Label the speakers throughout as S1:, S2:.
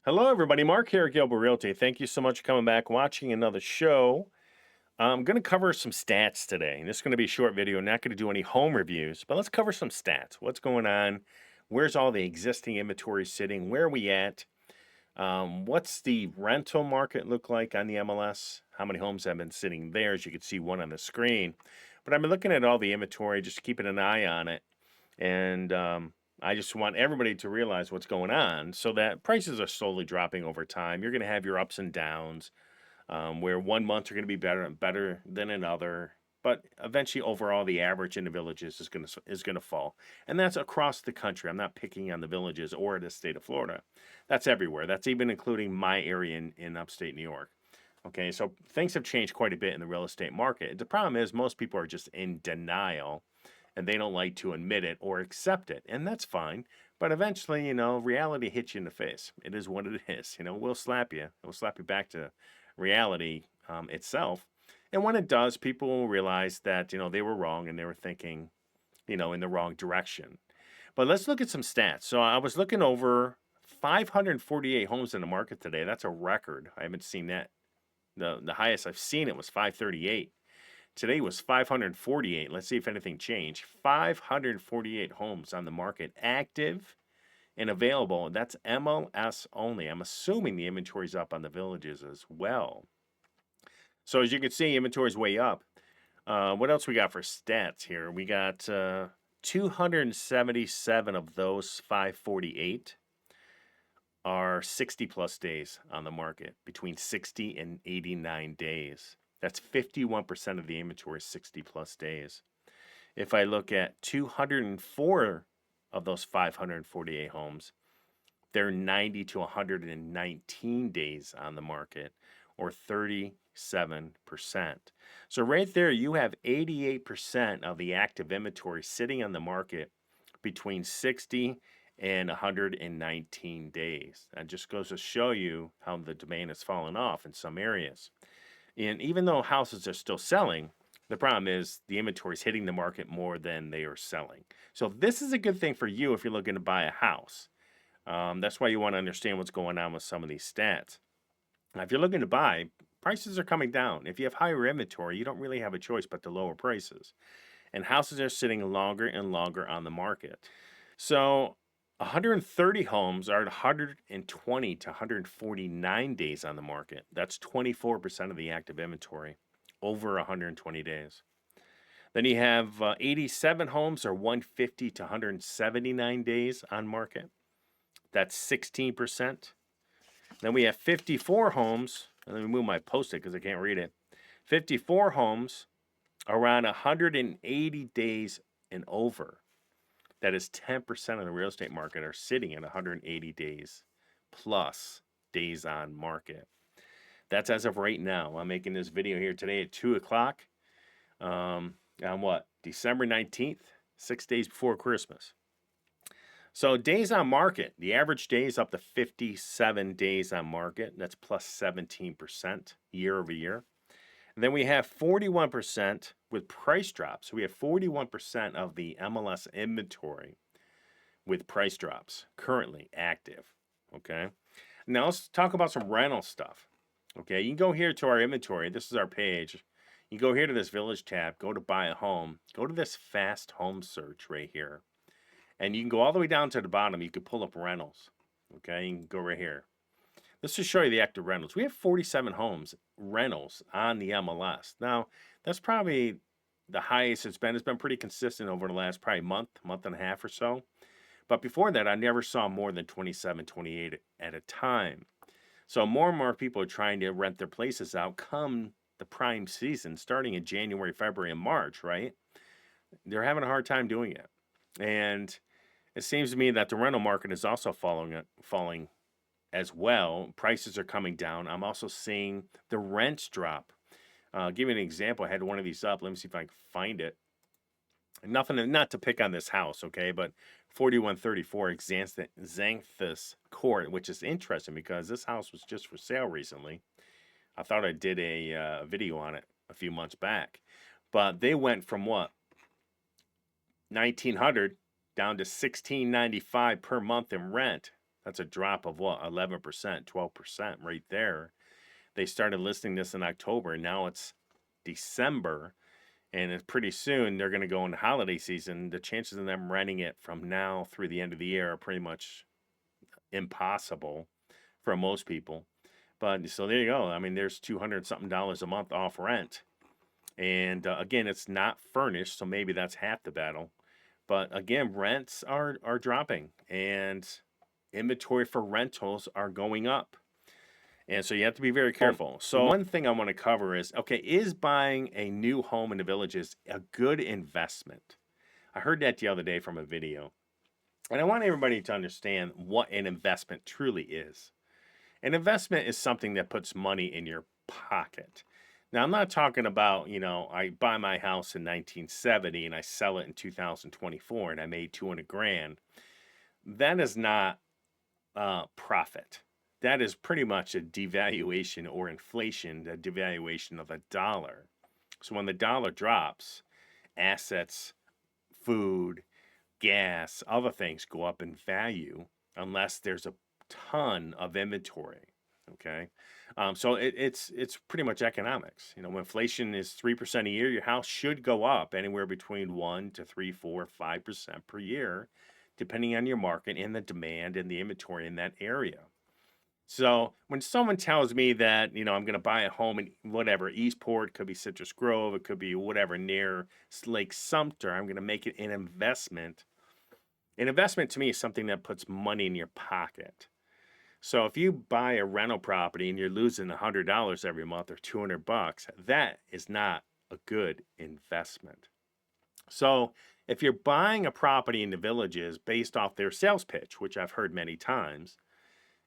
S1: Hello, everybody. Mark here at Gilbo Realty. Thank you so much for coming back, watching another show. I'm going to cover some stats today. This is going to be a short video. Not going to do any home reviews, but let's cover some stats. What's going on? Where's all the existing inventory sitting? Where are we at? What's the rental market look like on the MLS? How many homes have been sitting there? As you can see, one on the screen. But I've been looking at all the inventory, just keeping an eye on it. And I just want everybody to realize what's going on so that prices are slowly dropping over time. You're going to have your ups and downs where one month are going to be better and better than another. But eventually, overall, the average in the villages is going to fall, and that's across the country. I'm not picking on the villages or the state of Florida. That's everywhere. That's even including my area in upstate New York. Okay, so things have changed quite a bit in the real estate market. The problem is most people are just in denial and they don't like to admit it or accept it, and that's fine. But eventually, reality hits you in the face. It is what it is. We'll slap you. We'll slap you back to reality itself. And when it does, people will realize that they were wrong and they were thinking, in the wrong direction. But let's look at some stats. So I was looking over 548 homes in the market today. That's a record. I haven't seen that. The highest I've seen it was 538. Today was 548. Let's see if anything changed. 548 homes on the market, active and available. That's MLS only. I'm assuming the inventory's up on the villages as well. So as you can see, inventory's way up. What else we got for stats here? We got 277 of those 548 are 60 plus days on the market, between 60 and 89 days. That's 51% of the inventory, 60 plus days. If I look at 204 of those 548 homes, they're 90 to 119 days on the market, or 37%. So right there, you have 88% of the active inventory sitting on the market between 60 and 119 days. That just goes to show you how the demand has fallen off in some areas. And even though houses are still selling, the problem is the inventory is hitting the market more than they are selling. So this is a good thing for you if you're looking to buy a house. That's why you want to understand what's going on with some of these stats. Now, if you're looking to buy, prices are coming down. If you have higher inventory, you don't really have a choice but to lower prices. And houses are sitting longer and longer on the market. So 130 homes are at 120 to 149 days on the market. That's 24% of the active inventory over 120 days. Then you have 87 homes are 150 to 179 days on market. That's 16%. Then we have 54 homes. Let me move my post-it because I can't read it. 54 homes around 180 days and over. That is 10% of the real estate market are sitting at 180 days plus days on market. That's as of right now. I'm making this video here today at 2 o'clock on what? December 19th, 6 days before Christmas. So days on market, the average day is up to 57 days on market. That's plus 17% year over year. And then we have 41% with price drops. So we have 41% of the MLS inventory with price drops currently active. Okay. Now let's talk about some rental stuff. Okay. You can go here to our inventory. This is our page. You go here to this village tab, go to buy a home, go to this fast home search right here. And you can go all the way down to the bottom. You can pull up rentals. Okay. You can go right here. Let's just show you the active rentals. We have 47 homes rentals on the MLS. Now, that's probably the highest it's been. It's been pretty consistent over the last probably month and a half or so. But before that, I never saw more than 27, 28 at a time. So more and more people are trying to rent their places out come the prime season, starting in January, February, and March, right? They're having a hard time doing it. And it seems to me that the rental market is also falling as well. Prices are coming down. I'm also seeing the rents drop. Give you an example. I had one of these up. Let me see if I can find it. Nothing, not to pick on this house, okay, but 4134 Xanthus Court, which is interesting because this house was just for sale recently. I thought I did a video on it a few months back, but they went from what, 1900 down to 1695 per month in rent That's a drop of what, 11%, 12% right there. They started listing this in October, and now it's December, and it's pretty soon they're going to go into holiday season. The chances of them renting it from now through the end of the year are pretty much impossible for most people. But so there you go. I mean, there's 200 something dollars a month off rent. And again, it's not furnished, so maybe that's half the battle. But again, rents are dropping, and inventory for rentals are going up. And so you have to be very careful. So one thing I want to cover is, okay, is buying a new home in the villages a good investment? I heard that the other day from a video. And I want everybody to understand what an investment truly is. An investment is something that puts money in your pocket. Now, I'm not talking about, I buy my house in 1970 and I sell it in 2024 and I made 200 grand. That is not profit. That is pretty much a devaluation or inflation, the devaluation of the dollar. So when the dollar drops, assets, food, gas, other things go up in value unless there's a ton of inventory. Okay, so it's pretty much economics. When inflation is 3% a year, your house should go up anywhere between 1 to 3, 4, 5% per year, depending on your market and the demand and the inventory in that area. So when someone tells me that, I'm going to buy a home in whatever, Eastport, could be Citrus Grove, it could be whatever near Lake Sumter, I'm going to make it an investment. An investment to me is something that puts money in your pocket. So if you buy a rental property and you're losing $100 every month or $200, that is not a good investment. So if you're buying a property in the villages based off their sales pitch, which I've heard many times,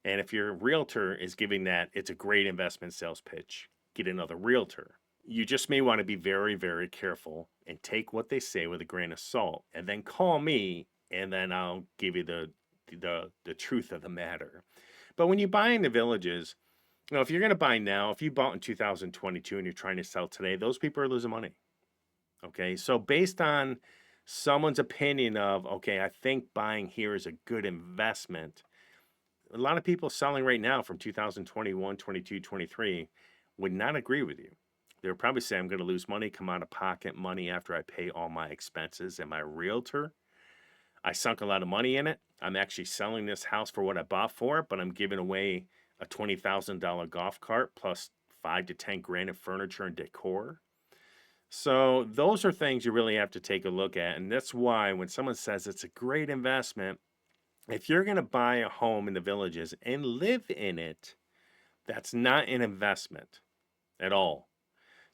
S1: and if your realtor is giving that, it's a great investment sales pitch, get another realtor. You just may want to be very, very careful and take what they say with a grain of salt, and then call me, and then I'll give you the truth of the matter. But when you buy in the villages, if you're going to buy now, if you bought in 2022 and you're trying to sell today, those people are losing money. Okay, so based on someone's opinion of, okay, I think buying here is a good investment, a lot of people selling right now from 2021, 22, 23 would not agree with you. They would probably say, I'm going to lose money, come out of pocket money after I pay all my expenses. And my realtor, I sunk a lot of money in it. I'm actually selling this house for what I bought for it, but I'm giving away a $20,000 golf cart plus 5 to 10 grand of furniture and decor. So those are things you really have to take a look at. And that's why when someone says it's a great investment, if you're going to buy a home in the villages and live in it, that's not an investment at all.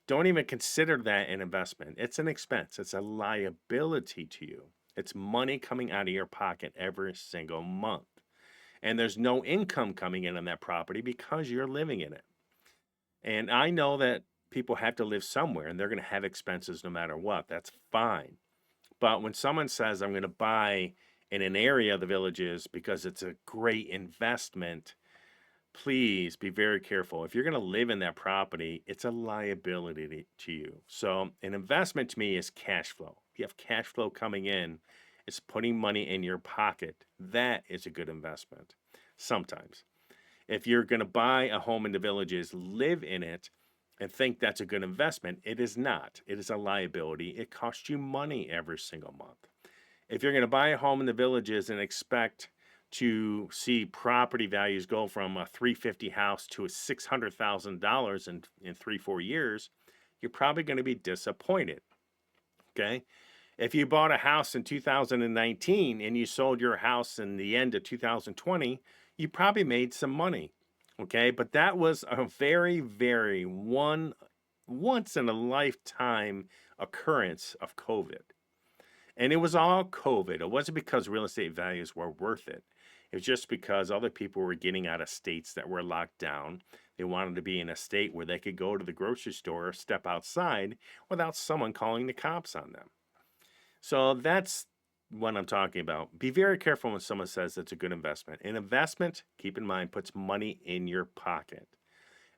S1: Don't even consider that an investment. It's an expense. It's a liability to you. It's money coming out of your pocket every single month. And there's no income coming in on that property because you're living in it. And I know that people have to live somewhere and they're going to have expenses no matter what. That's fine. But when someone says, I'm going to buy in an area of the villages because it's a great investment, please be very careful. If you're going to live in that property, it's a liability to you. So an investment to me is cash flow. If you have cash flow coming in, it's putting money in your pocket. That is a good investment sometimes. If you're going to buy a home in the villages, live in it, and think that's a good investment, it is not. It is a liability. It costs you money every single month. If you're going to buy a home in the villages and expect to see property values go from a $350 house to a $600,000 in 3-4 years, you're probably going to be disappointed. Okay? If you bought a house in 2019 and you sold your house in the end of 2020, you probably made some money. Okay? But that was a very, very once in a lifetime occurrence of COVID. And it was all COVID. It wasn't because real estate values were worth it. It was just because other people were getting out of states that were locked down. They wanted to be in a state where they could go to the grocery store or step outside without someone calling the cops on them. So that's what I'm talking about. Be very careful when someone says it's a good investment. An investment, keep in mind, puts money in your pocket.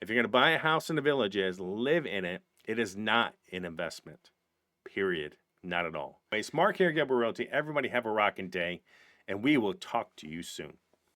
S1: If you're going to buy a house in the villages, live in it, it is not an investment. Period. Not at all. Anyways, Mark here, Gilbo Realty. Everybody have a rockin' day, and we will talk to you soon.